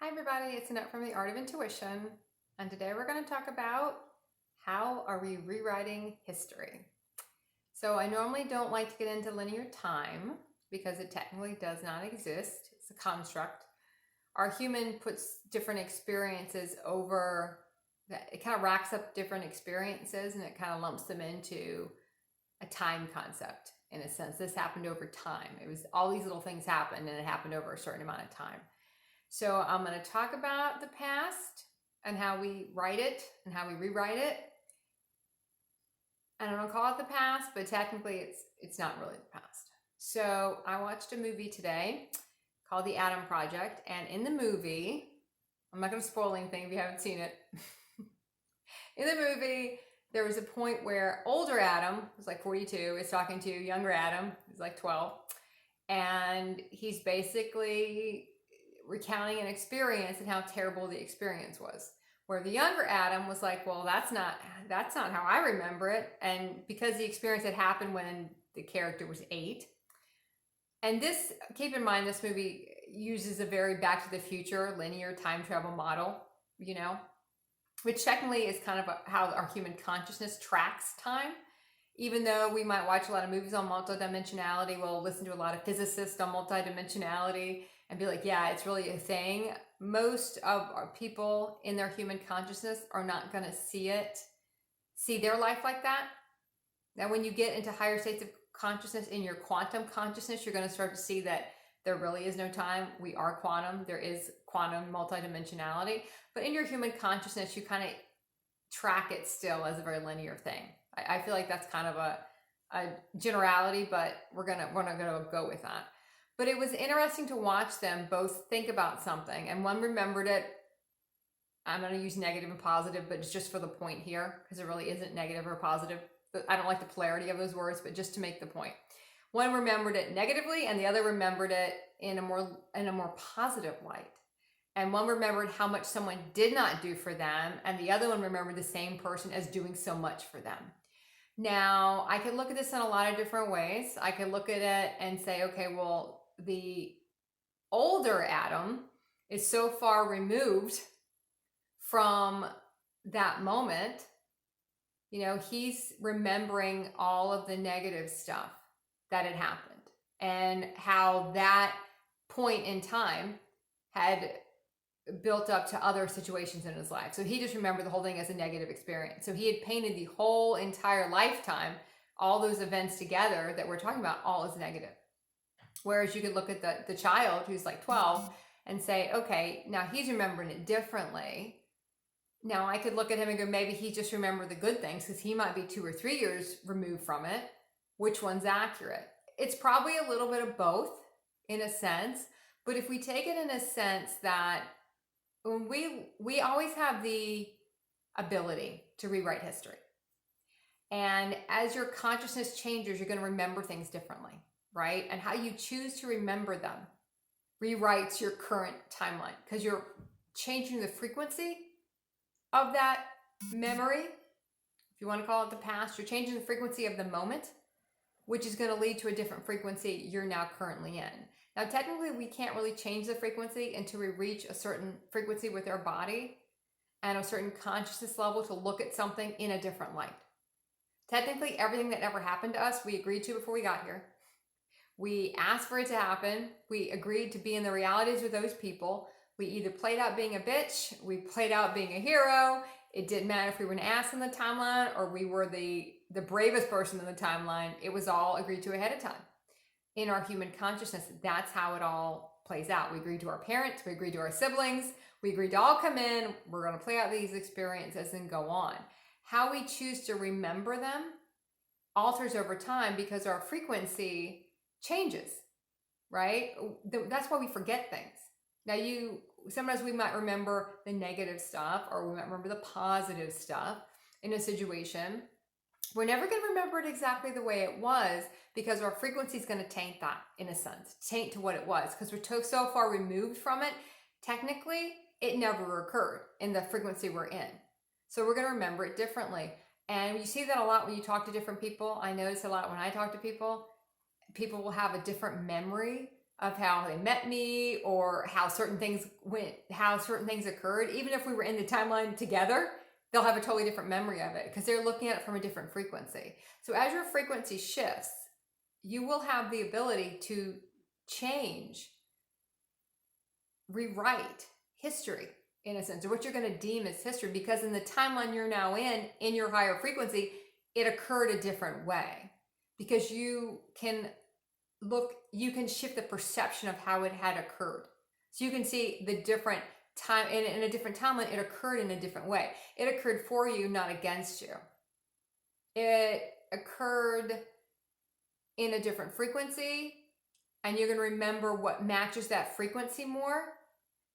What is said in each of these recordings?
Hi everybody, it's Annette from The Art of Intuition, and today we're going to talk about how are we rewriting history. So I normally don't like to get into linear time because it technically does not exist. It's a construct. Our human puts different experiences over, it kind of racks up different experiences and it kind of lumps them into a time concept in a sense. This happened over time. It was all these little things happened and it happened over a certain amount of time. So I'm going to talk about the past and how we write it and how we rewrite it. And I don't call it the past, but technically it's not really the past. So I watched a movie today called The Adam Project, and in the movie, I'm not going to spoil anything if you haven't seen it. In the movie, there was a point where older Adam, who's like 42, is talking to younger Adam, who's like 12, and he's basically recounting an experience and how terrible the experience was. Where the younger Adam was like, well, that's not how I remember it. And because the experience had happened when the character was 8. And this, keep in mind, this movie uses a very Back to the Future linear time travel model, which technically is kind of how our human consciousness tracks time. Even though we might watch a lot of movies on multidimensionality, we'll listen to a lot of physicists on multidimensionality and be like, yeah, it's really a thing. Most of our people in their human consciousness are not going to see their life like that. Now, when you get into higher states of consciousness in your quantum consciousness, you're going to start to see that there really is no time. We are quantum. There is quantum multidimensionality. But in your human consciousness, you kind of track it still as a very linear thing. I feel like that's kind of a generality, but we're not gonna go with that. But it was interesting to watch them both think about something, and one remembered it. I'm going to use negative and positive, but it's just for the point here because it really isn't negative or positive. I don't like the polarity of those words, but just to make the point. One remembered it negatively, and the other remembered it in a more positive light. And one remembered how much someone did not do for them, and the other one remembered the same person as doing so much for them. Now, I could look at this in a lot of different ways. I could look at it and say, okay, well, the older Adam is so far removed from that moment. He's remembering all of the negative stuff that had happened and how that point in time had built up to other situations in his life. So he just remembered the whole thing as a negative experience. So he had painted the whole entire lifetime, all those events together that we're talking about, all as negative. Whereas you could look at the child who's like 12 and say, okay, now he's remembering it differently. Now I could look at him and go, maybe he just remembered the good things because he might be 2 or 3 years removed from it. Which one's accurate? It's probably a little bit of both in a sense, but if we take it in a sense that when we always have the ability to rewrite history. And as your consciousness changes, you're going to remember things differently, right? And how you choose to remember them rewrites your current timeline because you're changing the frequency of that memory. If you want to call it the past, you're changing the frequency of the moment, which is going to lead to a different frequency you're now currently in. Now, technically, we can't really change the frequency until we reach a certain frequency with our body and a certain consciousness level to look at something in a different light. Technically, everything that ever happened to us, we agreed to before we got here. We asked for it to happen. We agreed to be in the realities with those people. We either played out being a bitch, we played out being a hero. It didn't matter if we were an ass in the timeline or we were the bravest person in the timeline. It was all agreed to ahead of time. In our human consciousness, that's how it all plays out. We agreed to our parents, we agreed to our siblings, we agreed to all come in, we're going to play out these experiences and go on. How we choose to remember them alters over time because our frequency changes, right? That's why we forget things. Now, sometimes we might remember the negative stuff or we might remember the positive stuff in a situation. We're never going to remember it exactly the way it was because our frequency is going to taint that in a sense, taint to what it was because we're so far removed from it. Technically, it never occurred in the frequency we're in. So we're going to remember it differently. And you see that a lot when you talk to different people. I notice a lot when I talk to people, people will have a different memory of how they met me or how certain things went, how certain things occurred. Even if we were in the timeline together, they'll have a totally different memory of it because they're looking at it from a different frequency. So as your frequency shifts, you will have the ability to change, rewrite history in a sense, or what you're going to deem as history, because in the timeline you're now in your higher frequency, it occurred a different way. Because you can shift the perception of how it had occurred. So you can see the different time, in a different timeline, it occurred in a different way. It occurred for you, not against you. It occurred in a different frequency, and you're going to remember what matches that frequency more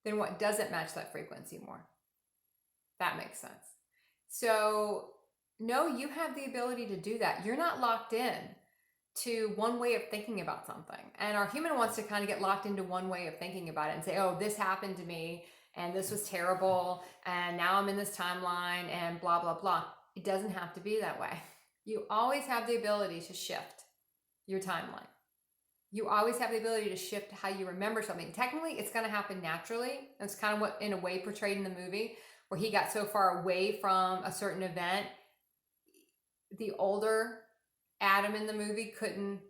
than what doesn't match that frequency more. That makes sense. So no, you have the ability to do that. You're not locked in to one way of thinking about something. And our human wants to kind of get locked into one way of thinking about it and say, oh, this happened to me and this was terrible and now I'm in this timeline and blah, blah, blah. It doesn't have to be that way. You always have the ability to shift your timeline. You always have the ability to shift how you remember something. Technically, it's going to happen naturally. That's kind of what, in a way, portrayed in the movie, where he got so far away from a certain event. The older Adam in the movie couldn't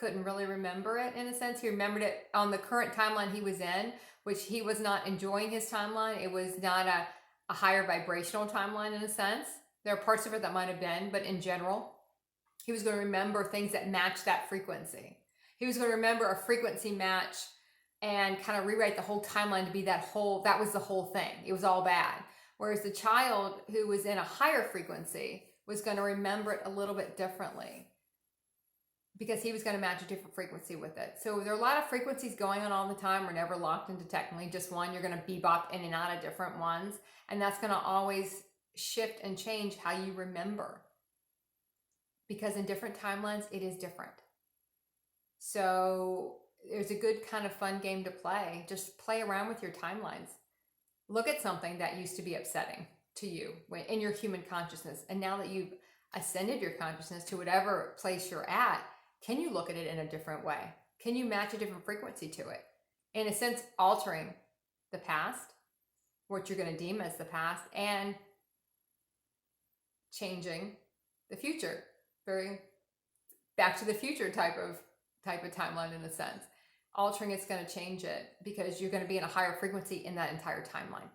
really remember it, in a sense. He remembered it on the current timeline he was in, which he was not enjoying his timeline. It was not a higher vibrational timeline, in a sense. There are parts of it that might have been, but in general, he was going to remember things that matched that frequency. He was going to remember a frequency match and kind of rewrite the whole timeline to be that was the whole thing. It was all bad. Whereas the child who was in a higher frequency was going to remember it a little bit differently because he was going to match a different frequency with it. So there are a lot of frequencies going on all the time. We're never locked into technically just one. You're going to bebop in and out of different ones. And that's going to always shift and change how you remember. Because in different timelines, it is different. So there's a good kind of fun game to play. Just play around with your timelines. Look at something that used to be upsetting to you in your human consciousness. And now that you've ascended your consciousness to whatever place you're at, can you look at it in a different way? Can you match a different frequency to it? In a sense, altering the past, what you're going to deem as the past, and changing the future. Very Back to the Future type of timeline, in a sense. Altering it's going to change it because you're going to be in a higher frequency in that entire timeline.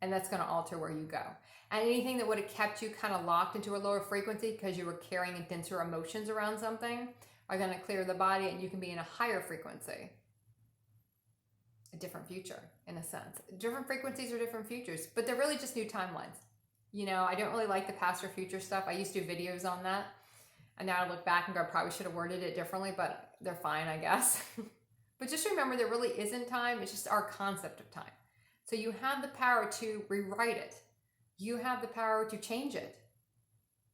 And that's going to alter where you go. And anything that would have kept you kind of locked into a lower frequency because you were carrying denser emotions around something are going to clear the body, and you can be in a higher frequency. A different future, in a sense. Different frequencies are different futures, but they're really just new timelines. You know, I don't really like the past or future stuff. I used to do videos on that. And now I look back and go, I probably should have worded it differently, but they're fine, I guess. But just remember, there really isn't time. It's just our concept of time. So you have the power to rewrite it. You have the power to change it.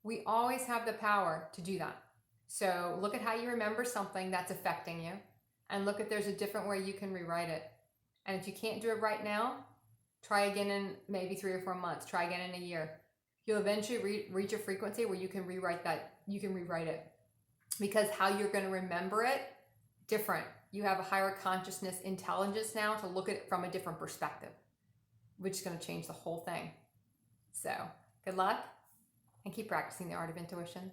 We always have the power to do that. So look at how you remember something that's affecting you, and look if there's a different way you can rewrite it. And if you can't do it right now, try again in maybe 3 or 4 months. Try again in a year. You'll eventually reach a frequency where you can rewrite that. You can rewrite it, because how you're going to remember it, different. You have a higher consciousness intelligence now to look at it from a different perspective, which is going to change the whole thing. So good luck, and keep practicing the art of intuition.